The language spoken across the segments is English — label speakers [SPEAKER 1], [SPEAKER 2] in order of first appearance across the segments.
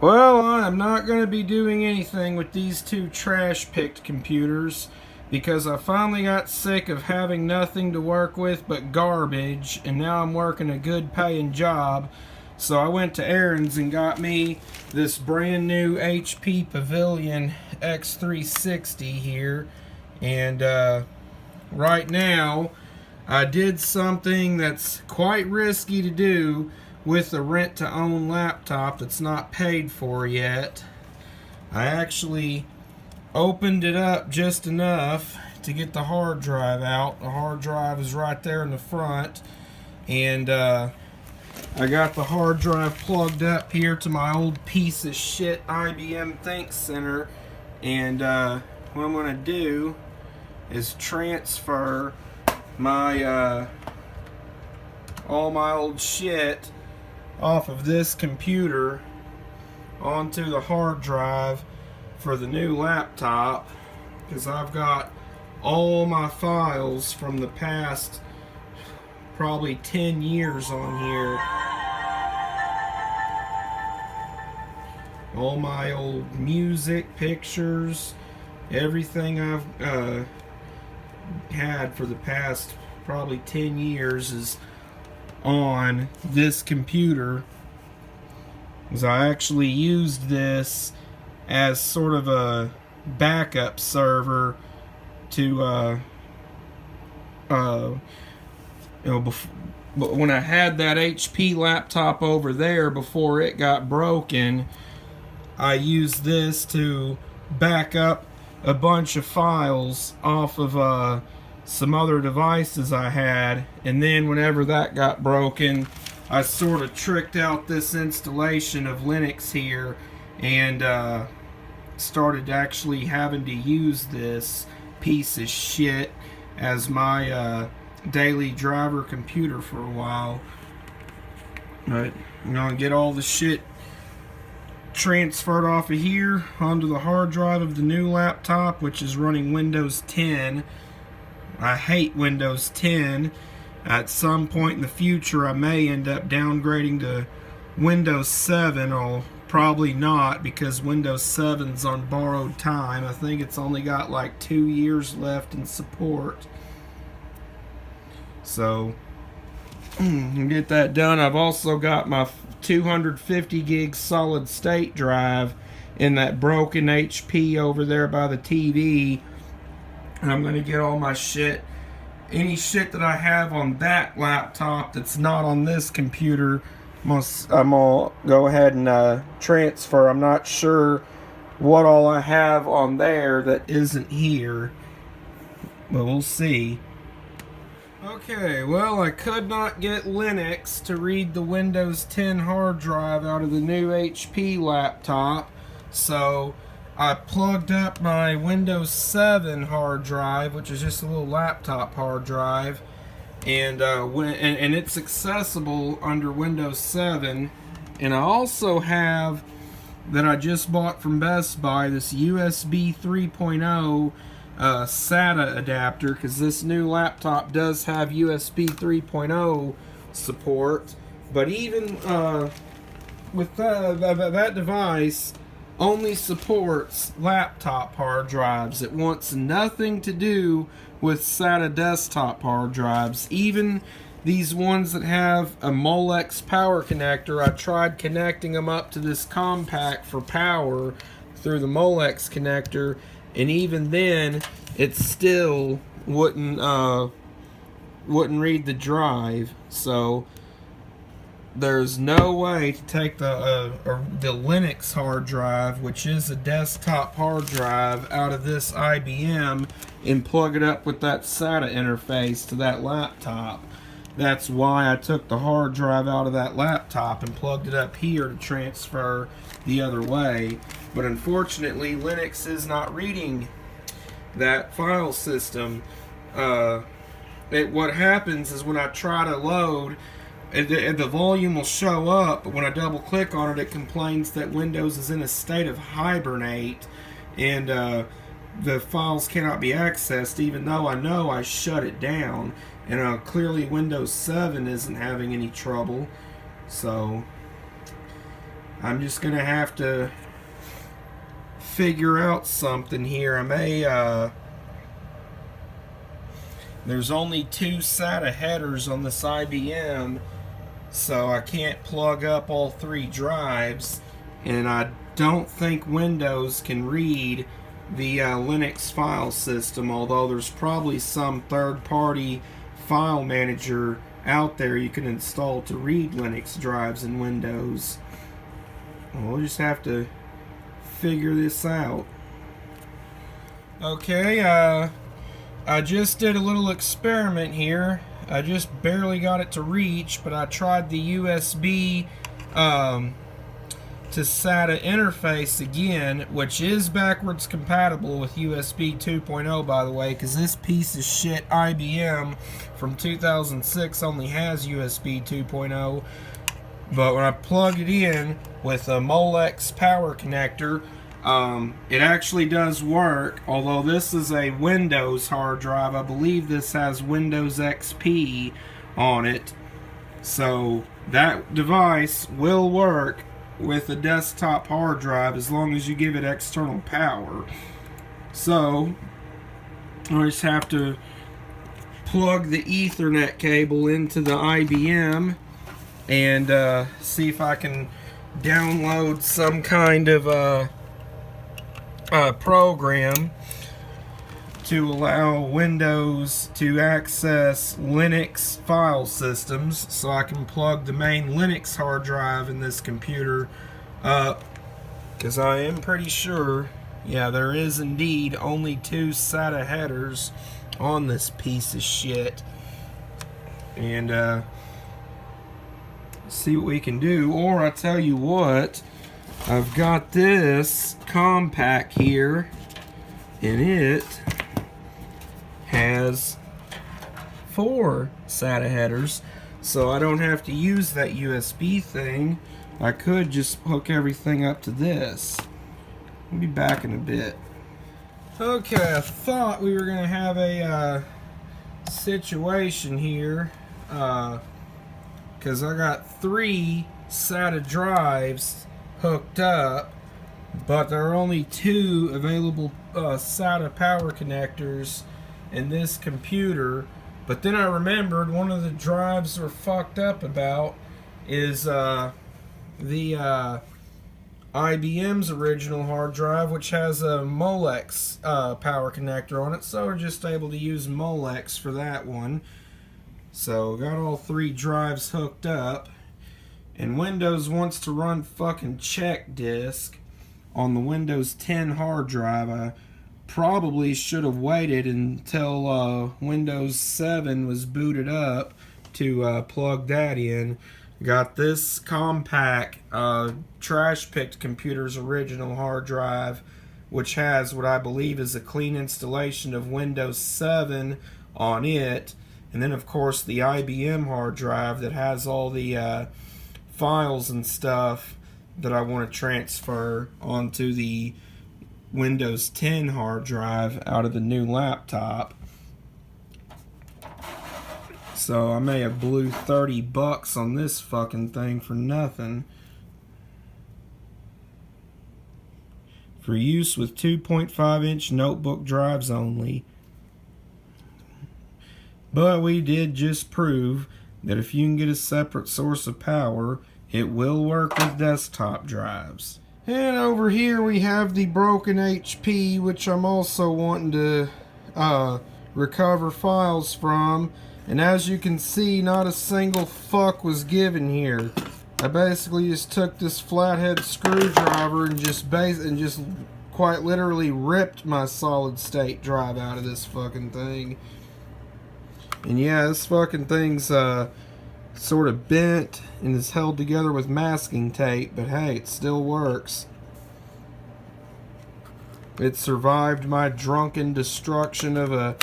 [SPEAKER 1] Well, I'm not going to be doing anything with these two trash-picked computers because I finally got sick of having nothing to work with but garbage, and now I'm working a good paying job. So I went to Aaron's and got me this brand new HP Pavilion X360 here. And right now, I did something that's quite risky to do with a rent-to-own laptop that's not paid for yet. I actually opened it up just enough to get the hard drive out. The hard drive is right there in the front, and I got the hard drive plugged up here to my old piece of shit IBM ThinkCentre, and what I'm going to do is transfer my all my old shit off of this computer onto the hard drive for the new laptop, because I've got all my files from the past probably 10 years on here. All my old music, pictures, everything I've had for the past probably 10 years is on this computer, because I actually used this as sort of a backup server to when I had that HP laptop over there before it got broken, I used this to back up a bunch of files off of some other devices I had, and then whenever that got broken, I sort of tricked out this installation of Linux here and started actually having to use this piece of shit as my daily driver computer for a while. But I'm gonna get all the shit transferred off of here onto the hard drive of the new laptop, which is running Windows 10. I hate Windows 10. At some point in the future, I may end up downgrading to Windows 7, or probably not, because Windows 7's on borrowed time. I think it's only got like 2 years left in support. So, get that done. I've also got my 250 gig solid state drive in that broken HP over there by the TV. And I'm going to get all my shit, any shit that I have on that laptop that's not on this computer, I'm going to go ahead and transfer. I'm not sure what all I have on there that isn't here, but we'll see. Okay, well, I could not get Linux to read the Windows 10 hard drive out of the new HP laptop, so I plugged up my Windows 7 hard drive, which is just a little laptop hard drive, and it's accessible under Windows 7. And I also have, that I just bought from Best Buy, this USB 3.0 SATA adapter, because this new laptop does have USB 3.0 support. But even with that device only supports laptop hard drives. It wants nothing to do with SATA desktop hard drives. Even these ones that have a Molex power connector, I tried connecting them up to this compact for power through the Molex connector, and even then it still wouldn't read the drive. So there's no way to take the Linux hard drive, which is a desktop hard drive, out of this IBM and plug it up with that SATA interface to that laptop. That's why I took the hard drive out of that laptop and plugged it up here to transfer the other way. But unfortunately, Linux is not reading that file system. What happens is when I try to load, the volume will show up, but when I double click on it, it complains that Windows is in a state of hibernate, and the files cannot be accessed, even though I know I shut it down. And clearly Windows 7 isn't having any trouble. So I'm just gonna have to figure out something here. I may, there's only 2 SATA headers on this IBM, so I can't plug up all 3 drives, and I don't think Windows can read the Linux file system, although there's probably some third-party file manager out there you can install to read Linux drives in Windows. We'll just have to figure this out. Okay, I just did a little experiment here. I just barely got it to reach, but I tried the USB to SATA interface again, which is backwards compatible with USB 2.0, by the way, because this piece of shit IBM from 2006 only has USB 2.0. But when I plug it in with a Molex power connector, it actually does work, although this is a Windows hard drive. I believe this has Windows XP on it, so that device will work with a desktop hard drive as long as you give it external power. So I just have to plug the Ethernet cable into the IBM and see if I can download some kind of program to allow Windows to access Linux file systems, so I can plug the main Linux hard drive in this computer up, because I am pretty sure, yeah, there is indeed only 2 SATA headers on this piece of shit. And see what we can do. Or I tell you what, I've got this compact here, and it has 4 SATA headers, so I don't have to use that USB thing. I could just hook everything up to this. I'll be back in a bit. Okay, I thought we were going to have a situation here, because I got 3 SATA drives hooked up, but there are only 2 available SATA power connectors in this computer. But then I remembered one of the drives we're fucked up about is the IBM's original hard drive, which has a Molex power connector on it, so we're just able to use Molex for that one. So got all 3 drives hooked up, and Windows wants to run fucking check disk on the Windows 10 hard drive. I probably should have waited until Windows 7 was booted up to plug that in. Got this compact trash picked computer's original hard drive, which has what I believe is a clean installation of Windows 7 on it, and then of course the IBM hard drive that has all the files and stuff that I want to transfer onto the Windows 10 hard drive out of the new laptop. So I may have blew $30 on this fucking thing for nothing. For use with 2.5-inch notebook drives only. But we did just prove that if you can get a separate source of power, it will work with desktop drives. And over here we have the broken HP, which I'm also wanting to recover files from. And as you can see, not a single fuck was given here. I basically just took this flathead screwdriver and just quite literally ripped my solid state drive out of this fucking thing. And yeah, this fucking thing's sort of bent and is held together with masking tape, but hey, it still works. It survived my drunken destruction of a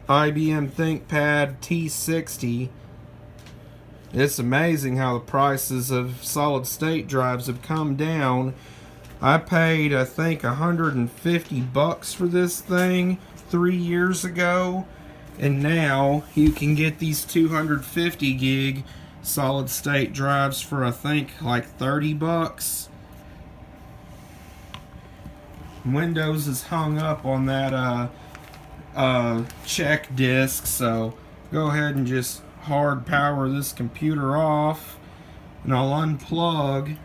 [SPEAKER 1] IBM ThinkPad T60. It's amazing how the prices of solid state drives have come down. I paid, I think, $150 for this thing 3 years ago, and now you can get these 250 gig solid state drives for I think like 30 bucks. Windows is hung up on that check disk, so go ahead and just hard power this computer off, and I'll unplug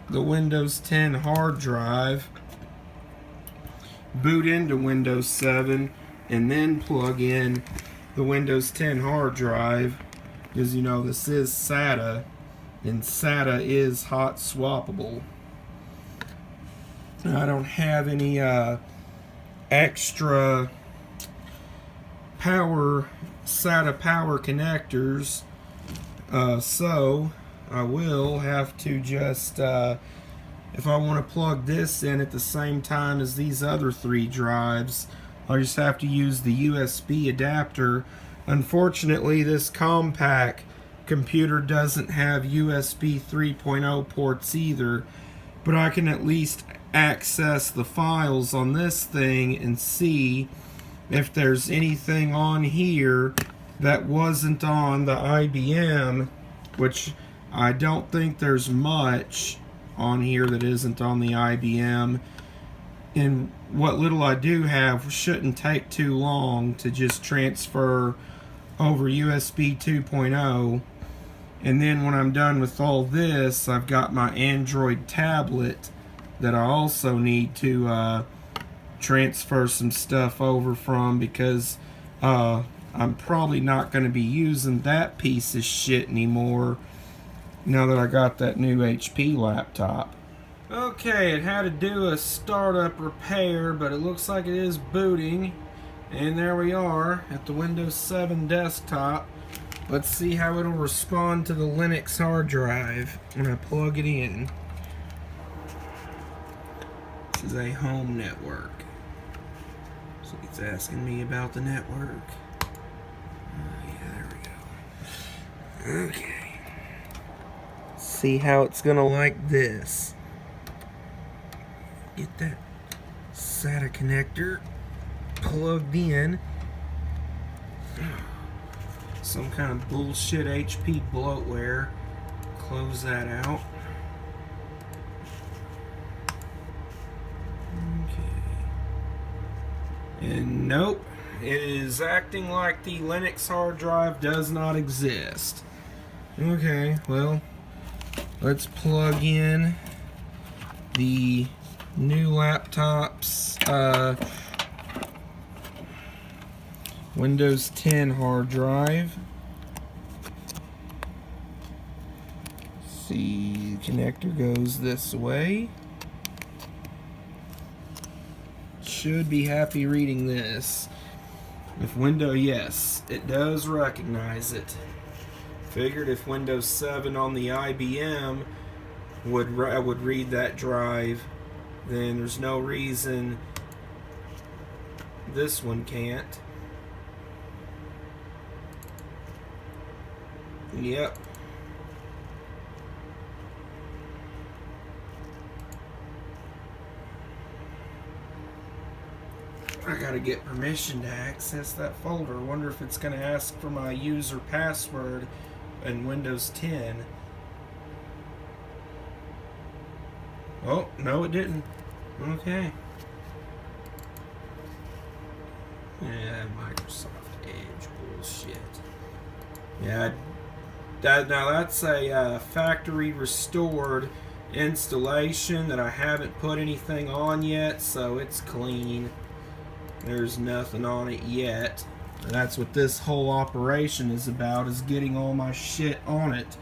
[SPEAKER 1] the Windows 10 hard drive, boot into Windows 7, and then plug in the Windows 10 hard drive, because you know this is SATA, and SATA is hot swappable. I don't have any extra SATA power connectors, so I will have to just, if I want to plug this in at the same time as these other 3 drives, I'll just have to use the USB adapter. Unfortunately, this compact computer doesn't have USB 3.0 ports either, but I can at least access the files on this thing and see if there's anything on here that wasn't on the IBM, which I don't think there's much on here that isn't on the IBM. And what little I do have shouldn't take too long to just transfer over USB 2.0. And then when I'm done with all this, I've got my Android tablet that I also need to transfer some stuff over from, because I'm probably not going to be using that piece of shit anymore now that I got that new HP laptop. Okay, it had to do a startup repair, but it looks like it is booting. And there we are at the Windows 7 desktop. Let's see how it'll respond to the Linux hard drive when I plug it in. This is a home network. So it's asking me about the network. Yeah, there we go. Okay. See how it's gonna like this. Get that SATA connector plugged in. Some kind of bullshit HP bloatware. Close that out. And nope, it is acting like the Linux hard drive does not exist. Okay, well, let's plug in the new laptop's Windows 10 hard drive. See, the connector goes this way. Should be happy reading this. If Windows, yes, it does recognize it. Figured if Windows 7 on the IBM would read that drive, then there's no reason this one can't. Yep. I gotta get permission to access that folder. Wonder if it's gonna ask for my user password in Windows 10. Oh, no it didn't. Okay. Yeah, Microsoft Edge bullshit. Yeah, now that's a factory restored installation that I haven't put anything on yet, so it's clean. There's nothing on it yet. And that's what this whole operation is about, is getting all my shit on it.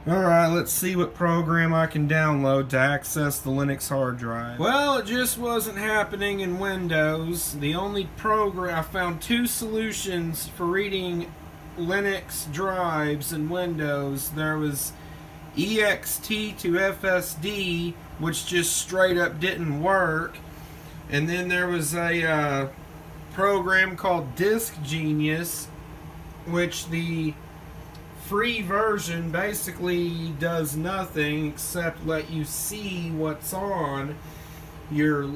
[SPEAKER 1] Alright, let's see what program I can download to access the Linux hard drive. Well, it just wasn't happening in Windows. The only program, I found 2 solutions for reading Linux drives in Windows. There was ext to FSD, which just straight up didn't work. And then there was a program called Disk Genius, which the free version basically does nothing except let you see what's on your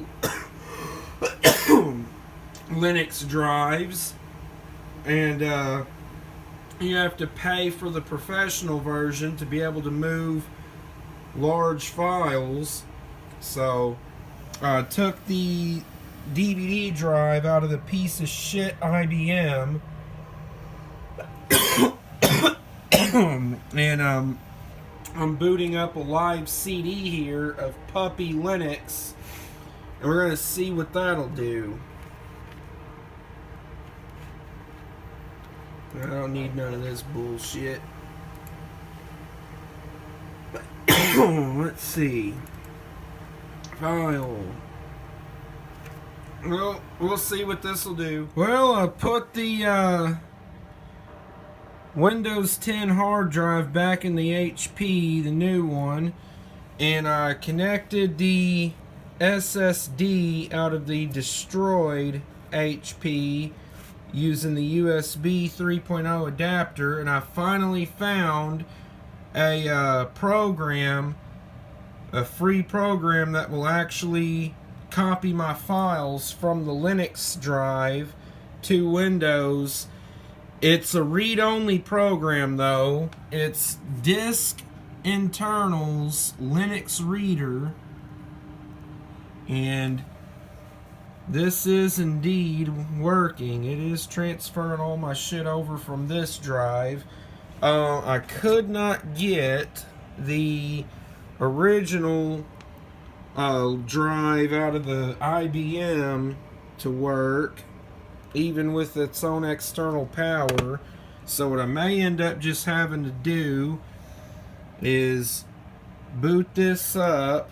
[SPEAKER 1] Linux drives. And you have to pay for the professional version to be able to move large files. So I took the DVD drive out of the piece of shit IBM and I'm booting up a live CD here of Puppy Linux, and we're gonna see what that'll do. I don't need none of this bullshit. Let's see. File. Well, we'll see what this will do. Well, I put the Windows 10 hard drive back in the HP, the new one, and I connected the SSD out of the destroyed HP using the USB 3.0 adapter, and I finally found a program, a free program that will actually copy my files from the Linux drive to Windows. It's a read-only program though. It's Disk Internals Linux Reader, and this is indeed working. It is transferring all my shit over from this drive. I could not get the original drive out of the IBM to work, even with its own external power. So what I may end up just having to do is boot this up,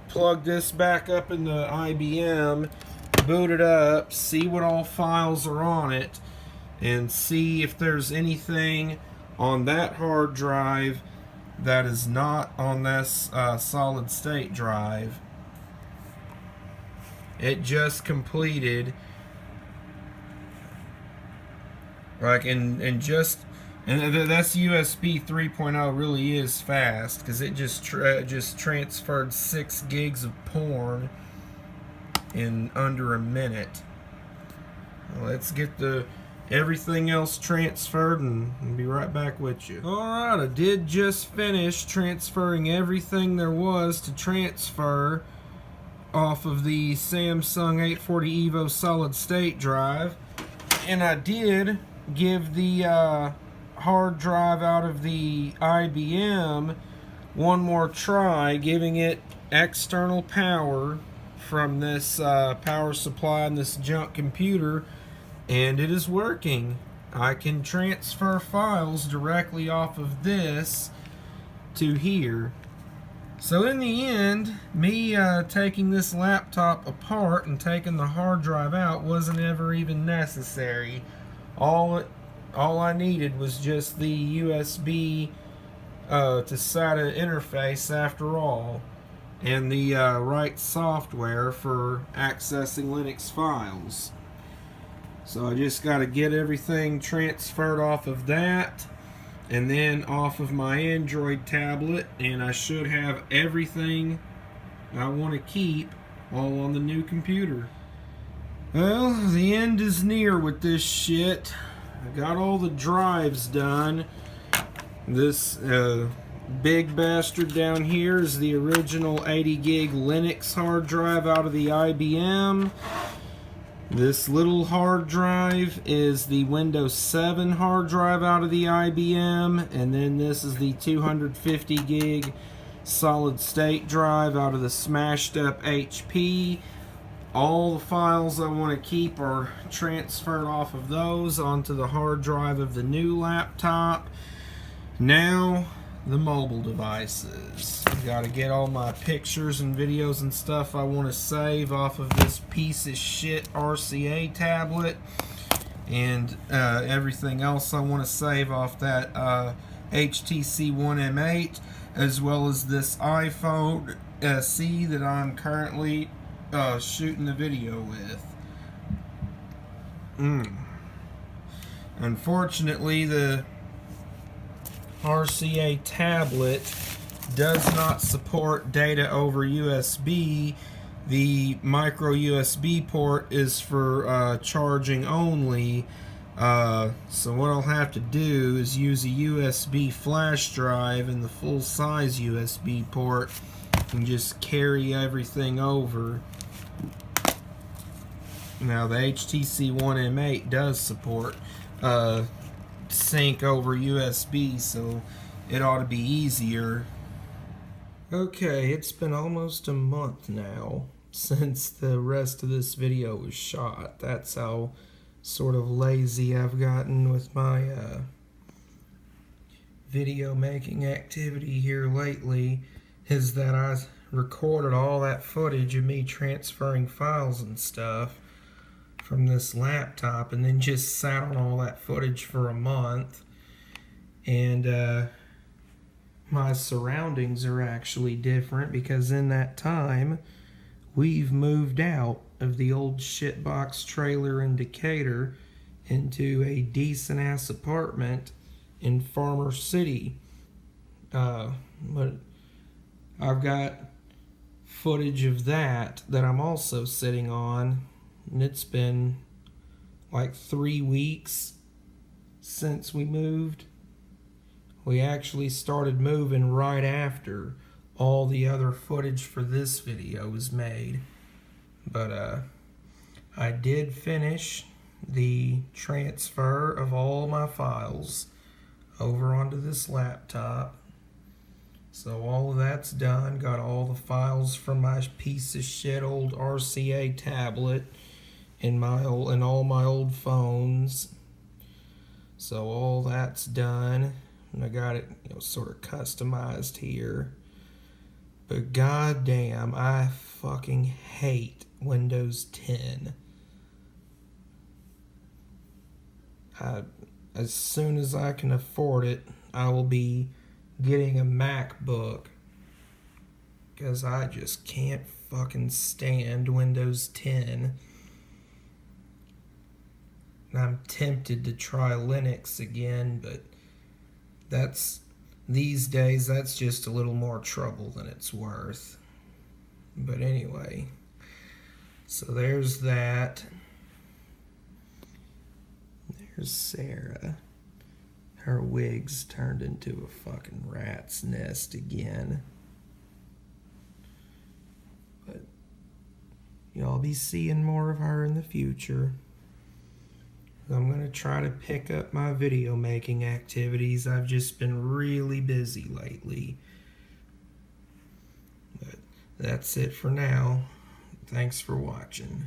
[SPEAKER 1] plug this back up in the IBM, boot it up, see what all files are on it, and see if there's anything on that hard drive that is not on this solid state drive. It just completed, like, and that's USB 3.0 really is fast, because it just transferred 6 gigs of porn in under a minute. Well, let's get everything else transferred and I'll be right back with you. Alright, I did just finish transferring everything there was to transfer off of the Samsung 840 EVO solid state drive, and I did give the hard drive out of the IBM one more try, giving it external power from this power supply in this junk computer, and it is working. I can transfer files directly off of this to here. So in the end, me taking this laptop apart and taking the hard drive out wasn't ever even necessary. All I needed was just the USB to SATA interface after all, and the right software for accessing Linux files. So I just got to get everything transferred off of that and then off of my Android tablet, and I should have everything I want to keep all on the new computer. Well, the end is near with this shit. I got all the drives done. This big bastard down here is the original 80 gig Linux hard drive out of the IBM. This little hard drive is the Windows 7 hard drive out of the IBM, and then this is the 250 gig solid state drive out of the smashed up HP. All the files I want to keep are transferred off of those onto the hard drive of the new laptop. Now, the mobile devices. Got to get all my pictures and videos and stuff I want to save off of this piece of shit RCA tablet, and everything else I want to save off that HTC One M8, as well as this iPhone SE that I'm currently shooting the video with. Unfortunately, the RCA tablet does not support data over USB. The micro USB port is for charging only. So what I'll have to do is use a USB flash drive and the full-size USB port and just carry everything over. Now the HTC One M8 does support sync over USB, so it ought to be easier. Okay, it's been almost a month now since the rest of this video was shot. That's how sort of lazy I've gotten with my video making activity here lately, is that I recorded all that footage of me transferring files and stuff from this laptop and then just sat on all that footage for a month. And my surroundings are actually different because in that time we've moved out of the old shitbox trailer in Decatur into a decent ass apartment in Farmer City. But I've got footage of that I'm also sitting on, and it's been like 3 weeks since we moved. We actually started moving right after all the other footage for this video was made. But I did finish the transfer of all my files over onto this laptop. So all of that's done. Got all the files from my piece of shit old RCA tablet in all my old phones. So all that's done. And I got it, sort of customized here. But goddamn, I fucking hate Windows 10. As soon as I can afford it, I will be getting a MacBook, because I just can't fucking stand Windows 10. And I'm tempted to try Linux again, but these days that's just a little more trouble than it's worth. But anyway, so there's that. There's Sarah. Her wig's turned into a fucking rat's nest again. But y'all be seeing more of her in the future. I'm going to try to pick up my video making activities. I've just been really busy lately. But that's it for now. Thanks for watching.